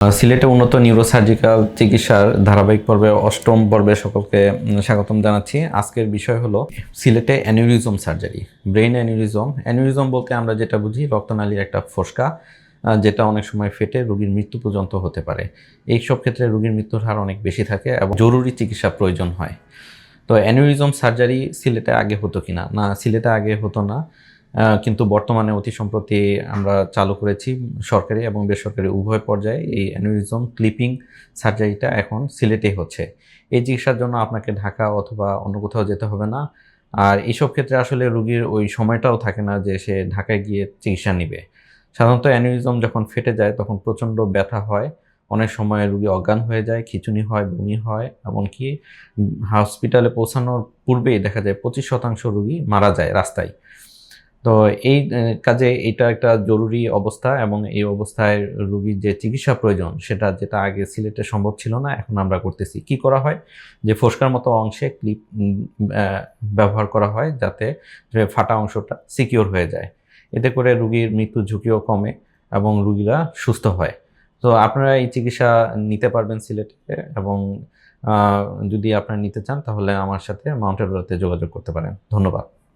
সিলেটে উন্নত নিউরোসার্জিক্যাল চিকিৎসার ধারাবাহিক পর্বে অষ্টম পর্বে সকলকে স্বাগতম জানাচ্ছি। আজকের বিষয় হলো সিলেটে aneurysm surgery, brain aneurysm. Aneurysm বলতে আমরা যেটা বুঝি রক্তনালীর একটা ফোসকা, যেটা অনেক সময় ফেটে রোগীর মৃত্যু পর্যন্ত হতে পারে। এই সব ক্ষেত্রে রোগীর মৃত্যুর হার অনেক বেশি থাকে এবং জরুরি চিকিৎসা প্রয়োজন হয়। তো অ্যানিউরিজম সার্জারি সিলেটে আগে হতো কিনা? না, সিলেটে আগে হতো না, কিন্তু বর্তমানে অতি সম্প্রতি আমরা চালু করেছি সরকারি এবং বেসরকারি উভয় পর্যায়ে এই অ্যানিউরিজম ক্লিপিং সার্জারিটা এখন সিলেটেই হচ্ছে। এই চিকিৎসার জন্য আপনাকে ঢাকা অথবা অন্য কোথাও যেতে হবে না। আর এইসব ক্ষেত্রে আসলে রোগীর ওই সময়টাও থাকে না যে সে ঢাকায় গিয়ে চিকিৎসা নিবে। সাধারণত অ্যানিউরিজম যখন ফেটে যায় তখন প্রচণ্ড ব্যথা হয়, অনেক সময় রোগী অজ্ঞান হয়ে যায়, খিঁচুনি হয়, বমি হয়, এমনকি হসপিটালে পৌঁছানোর পূর্বেই দেখা যায় 25% রোগী মারা যায় রাস্তায়। তো এই কাজে এটা একটা জরুরি অবস্থা এবং এই অবস্থায় রোগীর যে চিকিৎসা প্রয়োজন সেটা যেটা আগে সিলেটে সম্ভব ছিল না, এখন আমরা করতেছি। কি করা হয়? যে ফোসকার মতো অংশে ক্লিপ ব্যবহার করা হয় যাতে যে ফাটা অংশটা সিকিউর হয়ে যায়। এতে করে রোগীর মৃত্যুর ঝুঁকিও কমে এবং রোগীরা সুস্থ হয়। তো আপনারা এই চিকিৎসা নিতে পারবেন সিলেটে এবং আ যদি আপনারা নিতে চান তাহলে আমার সাথে মাউন্ট এডওয়ার্থে যোগাযোগ করতে পারেন। ধন্যবাদ।